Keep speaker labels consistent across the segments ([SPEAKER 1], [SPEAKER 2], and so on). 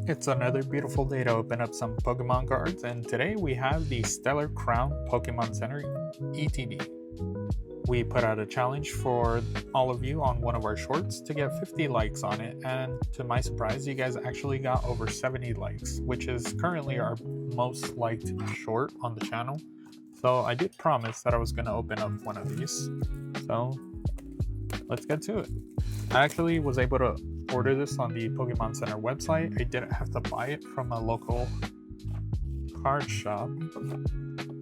[SPEAKER 1] It's another beautiful day to open up some Pokemon cards, and today we have the Stellar Crown Pokemon Center ETB. We put out a challenge for all of you on one of our shorts to get 50 likes on it, and to my surprise, you guys actually got over 70 likes, which is currently our most liked short on the channel. So I did promise that I was going to open up one of these, so let's get to it. I actually was able to order this on the Pokemon Center website. I didn't have to buy it from a local card shop,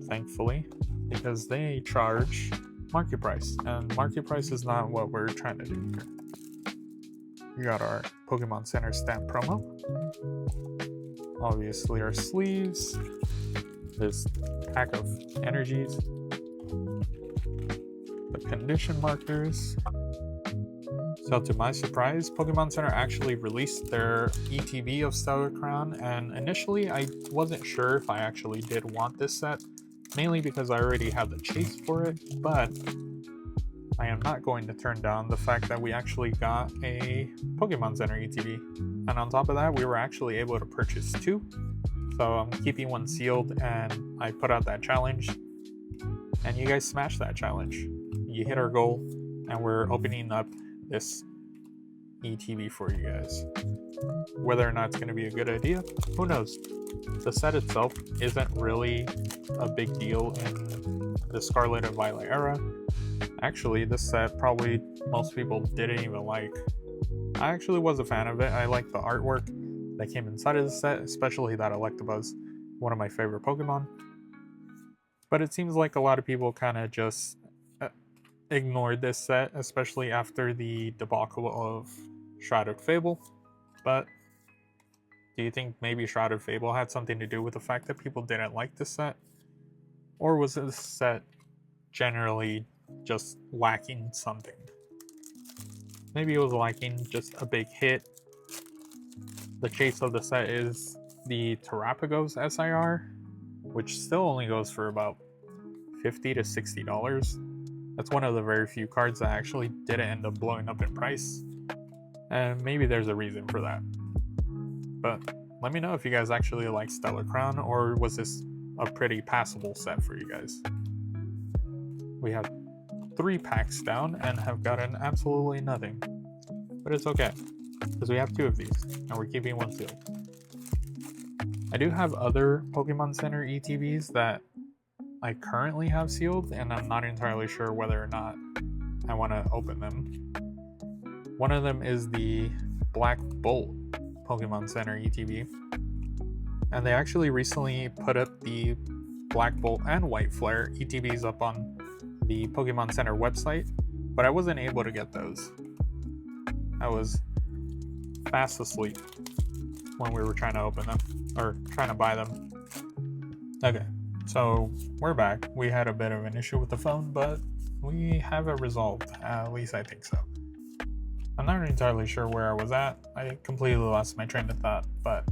[SPEAKER 1] thankfully, because they charge market price, and market price is not what we're trying to do here. We got our Pokemon Center stamp promo, obviously our sleeves, this pack of energies, the condition markers. So to my surprise, Pokemon Center actually released their ETB of Stellar Crown, and initially I wasn't sure if I actually did want this set, mainly because I already had the chase for it, but I am not going to turn down the fact that we actually got a Pokemon Center ETB. And on top of that, we were actually able to purchase two, so I'm keeping one sealed, and I put out that challenge, and you guys smashed that challenge. You hit our goal, and we're opening up this ETB for you guys. Whether or not it's going to be a good idea, who knows? The set itself isn't really a big deal in the Scarlet and Violet era. Actually, this set probably most people didn't even like. I actually was a fan of it. I like the artwork that came inside of the set, especially that Electabuzz, one of my favorite Pokemon. But it seems like a lot of people kind of just ignored this set, especially after the debacle of Shrouded Fable. But do you think maybe Shrouded Fable had something to do with the fact that people didn't like this set? Or was this set generally just lacking something? Maybe it was lacking just a big hit. The chase of the set is the Terrapagos SIR, which still only goes for about $50 to $60. That's one of the very few cards that actually didn't end up blowing up in price. And maybe there's a reason for that. But let me know if you guys actually like Stellar Crown, or was this a pretty passable set for you guys? We have 3 packs down and have gotten absolutely nothing. But it's okay, because we have 2 of these, and we're keeping one sealed. I do have other Pokemon Center ETBs that I currently have sealed, and I'm not entirely sure whether or not I want to open them. One of them is the Black Bolt Pokemon Center ETB, and they actually recently put up the Black Bolt and White Flare ETBs up on the Pokemon Center website, but I wasn't able to get those. I was fast asleep when we were trying to open them, or trying to buy them. Okay. So we're back. We had a bit of an issue with the phone, but we have it resolved. At least I think so. I'm not entirely sure where I was at. I completely lost my train of thought, but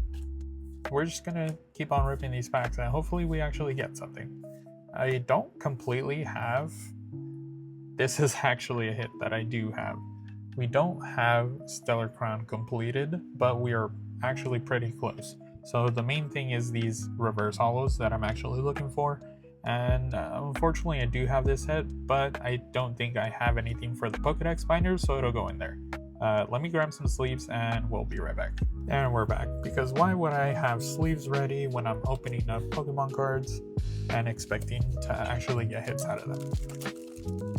[SPEAKER 1] we're just gonna keep on ripping these packs, and hopefully we actually get something. I don't completely have... This is actually a hit that I do have. We don't have Stellar Crown completed, but we are actually pretty close. So the main thing is these reverse holos that I'm actually looking for, and unfortunately I do have this hit, but I don't think I have anything for the Pokedex binders, so it'll go in there. Let me grab some sleeves and we'll be right back. And we're back, because why would I have sleeves ready when I'm opening up Pokemon cards and expecting to actually get hits out of them?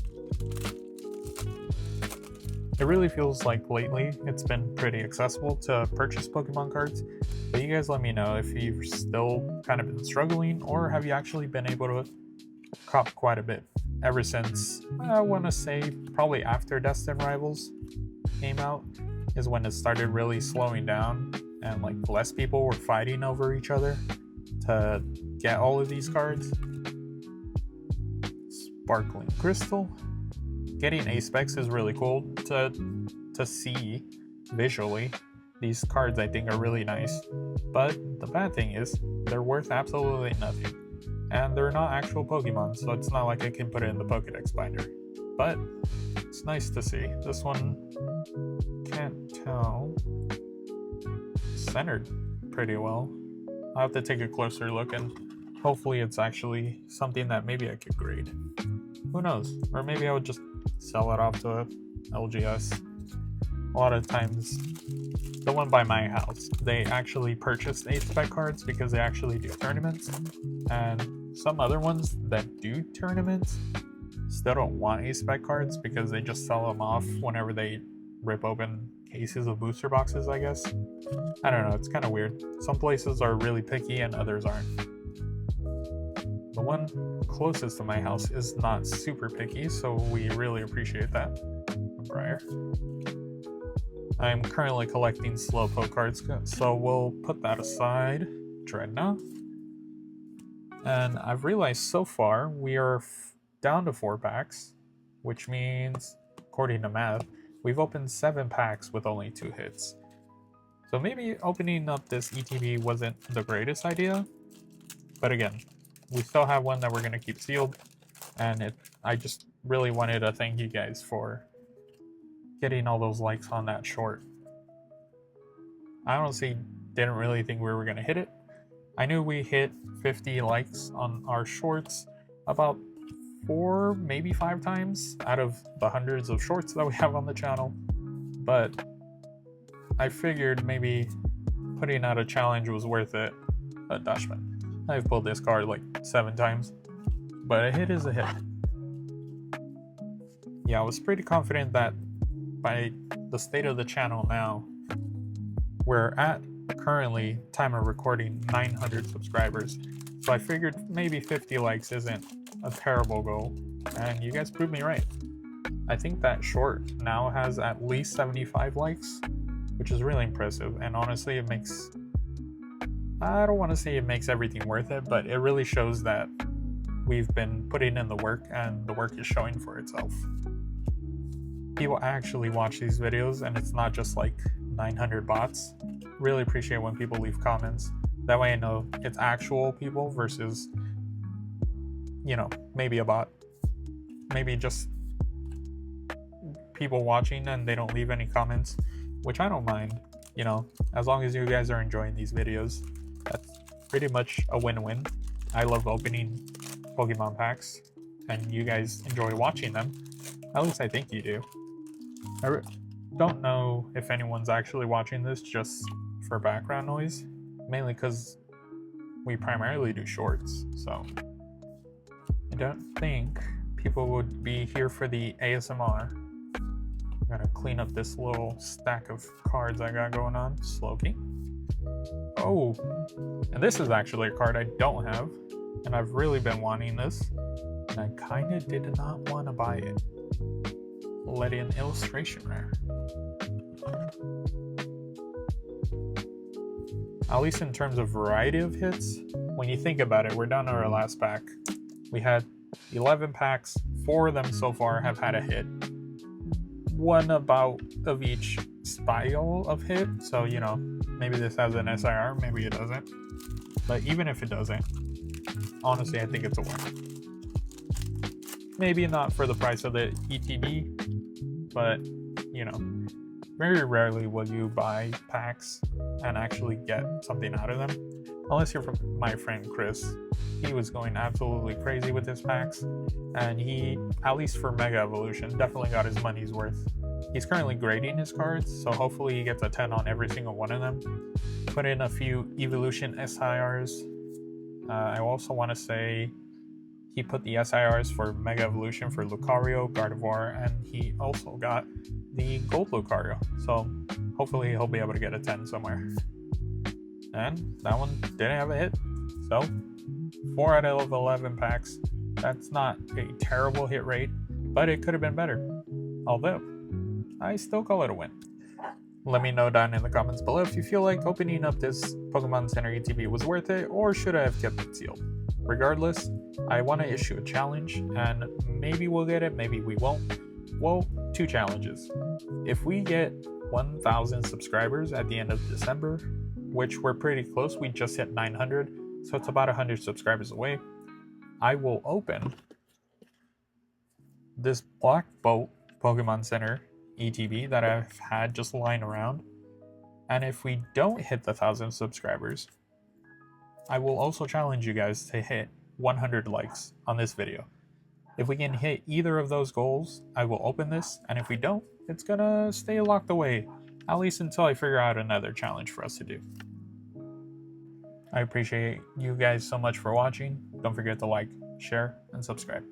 [SPEAKER 1] It really feels like lately it's been pretty accessible to purchase Pokemon cards, but you guys let me know if you've still kind of been struggling, or have you actually been able to cop quite a bit ever since, I want to say, probably after Destined Rivals came out is when it started really slowing down, and like less people were fighting over each other to get all of these cards. Sparkling Crystal. Getting A-Specs is really cool to see visually. These cards I think are really nice, but the bad thing is they're worth absolutely nothing, and they're not actual Pokemon, so it's not like I can put it in the Pokedex binder. But it's nice to see. This one, can't tell. Centered. pretty well. I'll have to take a closer look, and hopefully it's actually something that maybe I could grade. Who knows? Or maybe I would just sell it off to LGS. A lot of times, the one by my house, they actually purchased A-Spec cards because they actually do tournaments. And some other ones that do tournaments still don't want A-Spec cards because they just sell them off whenever they rip open cases of booster boxes, I guess. I don't know, it's kind of weird. Some places are really picky and others aren't. The one closest to my house is not super picky, so we really appreciate that. Briar. I'm currently collecting Slowpoke cards, so we'll put that aside. Dreadnought. And I've realized so far we are down to 4 packs, which means, according to math, we've opened 7 packs with only 2 hits. So maybe opening up this ETB wasn't the greatest idea, but again, we still have one that we're going to keep sealed, and I just really wanted to thank you guys for getting all those likes on that short. I honestly didn't really think we were going to hit it. I knew we hit 50 likes on our shorts about 4, maybe 5 times out of the hundreds of shorts that we have on the channel, but I figured maybe putting out a challenge was worth it. Dashman. I've pulled this card like 7 times, but a hit is a hit. Yeah, I was pretty confident that by the state of the channel now, we're at currently, time of recording, 900 subscribers. So I figured maybe 50 likes isn't a terrible goal, and you guys proved me right. I think that short now has at least 75 likes, which is really impressive, and honestly it makes, I don't want to say it makes everything worth it, but it really shows that we've been putting in the work and the work is showing for itself. People actually watch these videos and it's not just like 900 bots. Really appreciate when people leave comments. That way I know it's actual people versus, you know, maybe a bot. Maybe just people watching and they don't leave any comments, which I don't mind. You know, as long as you guys are enjoying these videos, that's pretty much a win-win. I love opening Pokemon packs and you guys enjoy watching them. At least I think you do. I don't know if anyone's actually watching this just for background noise, mainly because we primarily do shorts, so I don't think people would be here for the ASMR. I'm gonna clean up this little stack of cards I got going on. Slowking. Oh, and this is actually a card I don't have, and I've really been wanting this, and I kind of did not want to buy it. Let in illustration rare. At least in terms of variety of hits, when you think about it, we're down to our last pack. We had 11 packs, 4 of them so far have had a hit. 1 about of each style of hit, so you know, maybe this has an SIR, maybe it doesn't. But even if it doesn't, honestly I think it's a win. Maybe not for the price of the ETB, but you know, very rarely will you buy packs and actually get something out of them. Unless you're from my friend Chris. He was going absolutely crazy with his packs, and he, at least for Mega Evolution, definitely got his money's worth. He's currently grading his cards, so hopefully he gets a 10 on every single one of them. Put in a few Evolution SIRs. I also want to say he put the SIRs for Mega Evolution for Lucario, Gardevoir, and he also got the Gold Lucario. So hopefully he'll be able to get a 10 somewhere. And that one didn't have a hit. So 4 out of 11 packs. That's not a terrible hit rate, but it could have been better. Although, I still call it a win. Let me know down in the comments below if you feel like opening up this Pokemon Center ETB was worth it, or should I have kept it sealed. Regardless, I want to issue a challenge, and maybe we'll get it, maybe we won't. Well, 2 challenges. If we get 1,000 subscribers at the end of December, which we're pretty close, we just hit 900, so it's about 100 subscribers away, I will open this Black Bolt Pokemon Center ETB that I've had just lying around, And if we don't hit the 1,000 subscribers, I will also challenge you guys to hit 100 likes on this video. If we can hit either of those goals, I will open this, and if we don't, it's gonna stay locked away, at least until I figure out another challenge for us to do. I appreciate you guys so much for watching. Don't forget to like, share, and subscribe.